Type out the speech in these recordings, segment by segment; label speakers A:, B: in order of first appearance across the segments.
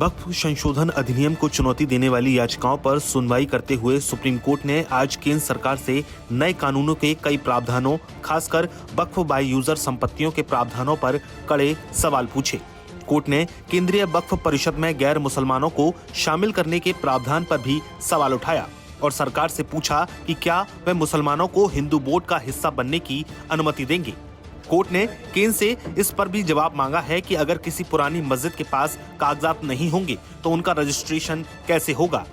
A: वक्फ संशोधन अधिनियम को चुनौती देने वाली याचिकाओं पर सुनवाई करते हुए सुप्रीम कोर्ट ने आज केंद्र सरकार से नए कानूनों के कई प्रावधानों, खासकर वक्फ बाय यूजर संपत्तियों के प्रावधानों पर कड़े सवाल पूछे। कोर्ट ने केंद्रीय वक्फ परिषद में गैर मुसलमानों को शामिल करने के प्रावधान पर भी सवाल उठाया और सरकार से पूछा कि क्या वे मुसलमानों को हिंदू बोर्ड का हिस्सा बनने की अनुमति देंगे। कोर्ट ने केंद्र से इस पर भी जवाब मांगा है कि अगर किसी पुरानी मस्जिद के पास कागजात नहीं होंगे तो उनका रजिस्ट्रेशन कैसे होगा।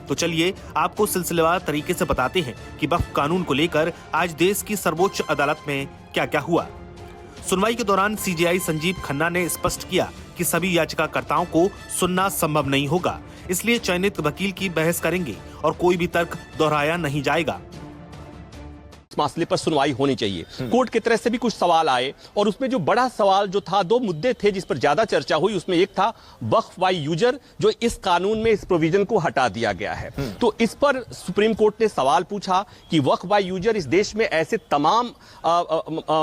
A: तो चलिए आपको सिलसिलेवार तरीके से बताते हैं कि वक्फ कानून को लेकर आज देश की सर्वोच्च अदालत में क्या क्या हुआ। सुनवाई के दौरान सीजेआई संजीव खन्ना ने स्पष्ट किया कि सभी याचिकाकर्ताओं को सुनना संभव नहीं होगा, इसलिए चयनित वकील की बहस करेंगे और कोई भी तर्क दोहराया नहीं जाएगा।
B: मसले पर सुनवाई होनी चाहिए। कोर्ट की तरफ से भी कुछ सवाल आए और उसमें जो बड़ा सवाल जो था, दो मुद्दे थे जिस पर ज्यादा चर्चा हुई। उसमें एक था वक्फ बाय यूजर, जो इस कानून में इस प्रोविजन को हटा दिया गया है। तो इस पर सुप्रीम कोर्ट ने सवाल पूछा कि वक्फ बाय यूजर, इस देश में ऐसे तमाम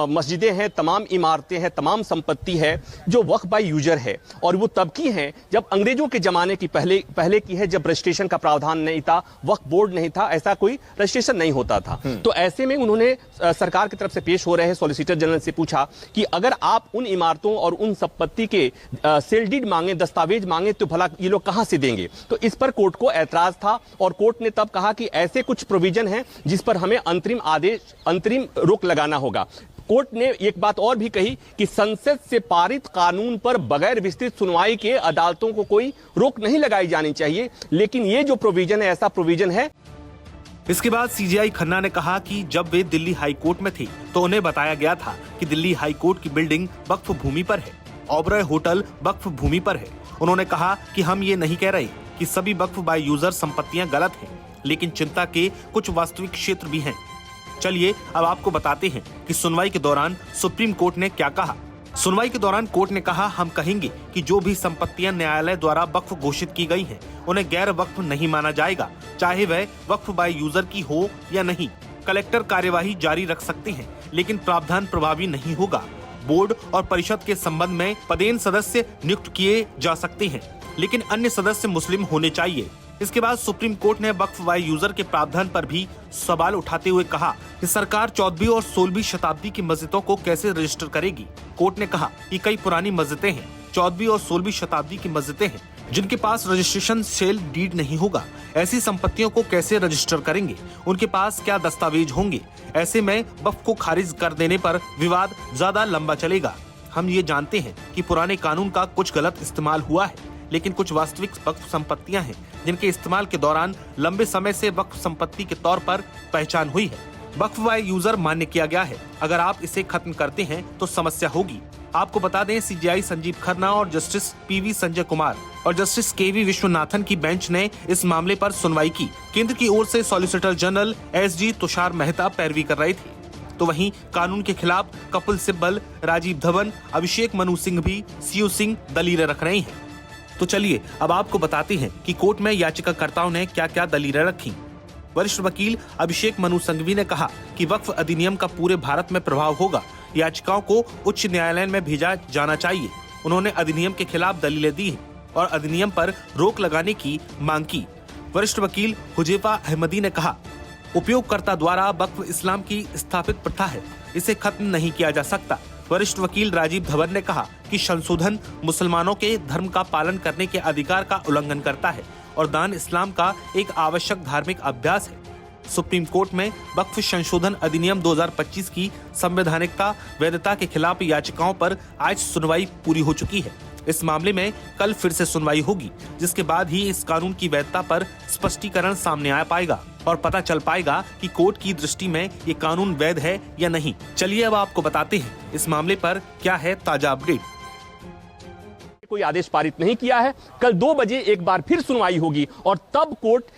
B: मस्जिदें हैं, तमाम इमारतें हैं, तमाम संपत्ति है जो वक्फ बाय यूजर है, और वो तब की है जब अंग्रेजों के जमाने की पहले की है, जब रजिस्ट्रेशन का प्रावधान नहीं था, वक्फ बोर्ड नहीं था, ऐसा कोई रजिस्ट्रेशन नहीं होता था। तो ऐसे में उन्होंने सरकार की तरफ से पेश हो रहे सॉलिसिटर जनरल से पूछा कि अगर आप उन इमारतों और उन संपत्ति के सेल डीड मांगे, दस्तावेज मांगे, तो भला ये लोग कहां से देंगे। तो इस पर कोर्ट को ऐतराज था और कोर्ट ने तब कहा कि ऐसे कुछ प्रोविजन हैं जिस पर हमें अंतरिम रोक लगाना होगा। कोर्ट ने एक बात और भी कही कि संसद से पारित कानून पर बगैर विस्तृत सुनवाई के अदालतों को कोई रोक नहीं लगाई जानी चाहिए, लेकिन ये जो प्रोविजन है, ऐसा प्रोविजन है।
A: इसके बाद सीजेआई खन्ना ने कहा कि जब वे दिल्ली हाई कोर्ट में थे तो उन्हें बताया गया था कि दिल्ली हाई कोर्ट की बिल्डिंग वक्फ भूमि पर है, ओबरॉय होटल वक्फ भूमि पर है। उन्होंने कहा कि हम ये नहीं कह रहे कि सभी वक्फ बाय यूजर संपत्तियां गलत हैं, लेकिन चिंता के कुछ वास्तविक क्षेत्र भी हैं। चलिए अब आपको बताते हैं कि सुनवाई के दौरान सुप्रीम कोर्ट ने क्या कहा। सुनवाई के दौरान कोर्ट ने कहा, हम कहेंगे कि जो भी संपत्तियां न्यायालय द्वारा वक्फ घोषित की गई हैं, उन्हें गैर वक्फ नहीं माना जाएगा, चाहे वह वक्फ बाय यूजर की हो या नहीं। कलेक्टर कार्यवाही जारी रख सकते हैं, लेकिन प्रावधान प्रभावी नहीं होगा। बोर्ड और परिषद के संबंध में पदेन सदस्य नियुक्त किए जा सकते हैं, लेकिन अन्य सदस्य मुस्लिम होने चाहिए। इसके बाद सुप्रीम कोर्ट ने वक्फ बाय यूजर के प्रावधान पर भी सवाल उठाते हुए कहा कि सरकार 14वीं और 16वीं शताब्दी की मस्जिदों को कैसे रजिस्टर करेगी। कोर्ट ने कहा कि कई पुरानी मस्जिदें हैं, 14वीं और 16वीं शताब्दी की मस्जिदें हैं, जिनके पास रजिस्ट्रेशन सेल डीड नहीं होगा। ऐसी संपत्तियों को कैसे रजिस्टर करेंगे, उनके पास क्या दस्तावेज होंगे। ऐसे में वक्फ को खारिज कर देने पर विवाद ज्यादा लंबा चलेगा। हम ये जानते हैं कि पुराने कानून का कुछ गलत इस्तेमाल हुआ है, लेकिन कुछ वास्तविक वक्फ संपत्तियां हैं जिनके इस्तेमाल के दौरान लंबे समय से वक्फ संपत्ति के तौर पर पहचान हुई है। वक्फ बाय यूजर मान्य किया गया है। अगर आप इसे खत्म करते हैं तो समस्या होगी। आपको बता दें, सीजेआई संजीव खन्ना और जस्टिस पीवी संजय कुमार और जस्टिस केवी विश्वनाथन की बेंच ने इस मामले पर सुनवाई की। केंद्र की ओर से solicitor general SG Tushar Mehta पैरवी कर रहे थे, तो वहीं कानून के खिलाफ कपिल सिब्बल, राजीव धवन, अभिषेक मनु सिंह भी सीयू सिंह दलीलें रख रहे हैं। तो चलिए अब आपको बताते हैं कि कोर्ट में याचिकाकर्ताओं ने क्या क्या दलीलें रखी। वरिष्ठ वकील अभिषेक मनु संघवी ने कहा कि वक्फ अधिनियम का पूरे भारत में प्रभाव होगा, याचिकाओं को उच्च न्यायालय में भेजा जाना चाहिए। उन्होंने अधिनियम के खिलाफ दलीलें दी और अधिनियम पर रोक लगाने की मांग की। वरिष्ठ वकील हुजैफा अहमदी ने कहा, उपयोगकर्ता द्वारा वक्फ इस्लाम की स्थापित प्रथा है, इसे खत्म नहीं किया जा सकता। वरिष्ठ वकील राजीव धवन ने कहा कि संशोधन मुसलमानों के धर्म का पालन करने के अधिकार का उल्लंघन करता है और दान इस्लाम का एक आवश्यक धार्मिक अभ्यास है। सुप्रीम कोर्ट में वक्फ संशोधन अधिनियम 2025 की संवैधानिकता वैधता के खिलाफ याचिकाओं पर आज सुनवाई पूरी हो चुकी है। इस मामले में कल फिर से सुनवाई होगी, जिसके बाद ही इस कानून की वैधता पर स्पष्टीकरण सामने आ पाएगा और पता चल पाएगा कि कोर्ट की दृष्टि में ये कानून वैध है या नहीं। चलिए अब आपको बताते हैं इस मामले पर क्या है ताजा अपडेट।
B: कोई आदेश पारित नहीं किया है। कल 2 बजे एक बार फिर सुनवाई होगी और तब कोर्ट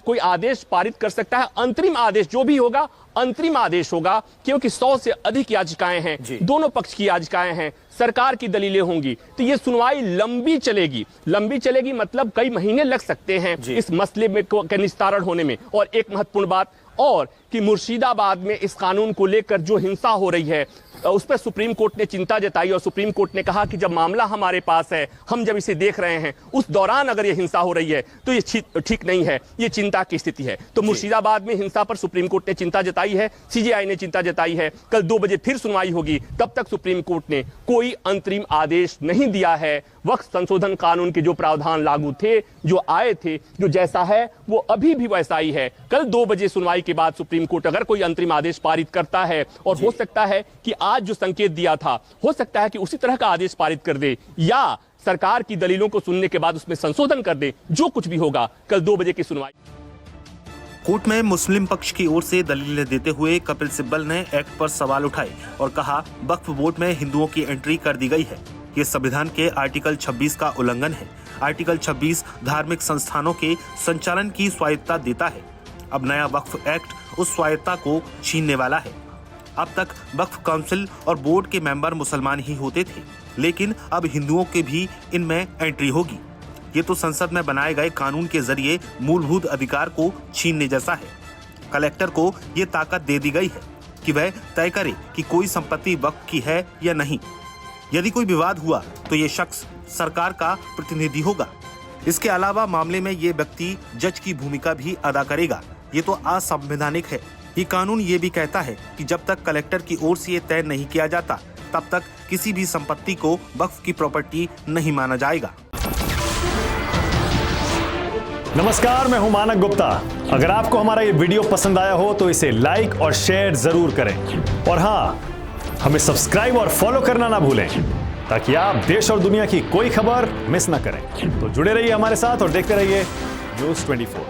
B: कोई आदेश पारित कर सकता है। अंतरिम आदेश जो भी होगा, अंतरिम आदेश होगा, क्योंकि 100 से अधिक याचिकाएं हैं, दोनों पक्ष की याचिकाएं हैं, सरकार की दलीलें होंगी, तो ये सुनवाई लंबी चलेगी मतलब कई महीने लग सकते हैं इस मसले में के निस्तारण होने में। और एक महत्वपूर्ण बात और कि मुर्शिदाबाद में इस कानून को लेकर जो हिंसा हो रही है, उस पर सुप्रीम कोर्ट ने चिंता जताई और सुप्रीम कोर्ट ने कहा कि जब मामला हमारे पास है, हम जब इसे देख रहे हैं, उस दौरान अगर ये हिंसा हो रही है तो ये ठीक नहीं है, ये चिंता की स्थिति है। तो मुर्शिदाबाद में हिंसा पर सुप्रीम कोर्ट ने चिंता जताई है, सीजेआई ने चिंता जताई है। कल 2 बजे फिर सुनवाई होगी, तब तक सुप्रीम कोर्ट ने कोई अंतरिम आदेश नहीं दिया है। वक्फ संशोधन कानून के जो प्रावधान लागू थे, जो आए थे, जो जैसा है वो अभी भी वैसा ही है। कल 2 बजे सुनवाई के बाद सुप्रीम कोर्ट अगर कोई अंतरिम आदेश पारित करता है, और हो सकता है कि आज जो संकेत दिया था, हो सकता है कि उसी तरह का आदेश पारित कर दे, या सरकार की दलीलों को सुनने के बाद उसमें संशोधन कर दे। जो कुछ भी होगा, कल 2 बजे की सुनवाई।
A: कोर्ट में मुस्लिम पक्ष की ओर से दलीलें देते हुए कपिल सिब्बल ने एक्ट पर सवाल उठाए और कहा, वक्फ बोर्ड में हिंदुओं की एंट्री कर दी गई है। ये संविधान के आर्टिकल 26 का उल्लंघन है। आर्टिकल 26 धार्मिक संस्थानों के संचालन की स्वायत्तता देता है। अब नया वक्फ एक्ट उस स्वायत्तता को छीनने वाला है। अब तक वक्फ काउंसिल और बोर्ड के मेंबर मुसलमान ही होते थे, लेकिन अब हिंदुओं के भी इनमें एंट्री होगी। ये तो संसद में बनाए गए कानून के जरिए मूलभूत अधिकार को छीनने जैसा है। कलेक्टर को ये ताकत दे दी गई है कि वह तय करे कि कोई संपत्ति वक्फ की है या नहीं। यदि कोई विवाद हुआ तो ये शख्स सरकार का प्रतिनिधि होगा। इसके अलावा मामले में ये व्यक्ति जज की भूमिका भी अदा करेगा। ये तो असंवैधानिक है। ये कानून ये भी कहता है कि जब तक कलेक्टर की ओर से ये तय नहीं किया जाता, तब तक किसी भी संपत्ति को वक्फ की प्रॉपर्टी नहीं माना जाएगा।
C: नमस्कार, मैं हूं मानक गुप्ता। अगर आपको हमारा ये वीडियो पसंद आया हो तो इसे लाइक और शेयर जरूर करें, और हाँ, हमें सब्सक्राइब और फॉलो करना ना भूलें, ताकि आप देश और दुनिया की कोई खबर मिस ना करें। तो जुड़े रहिए हमारे साथ और देखते रहिए न्यूज़ 24।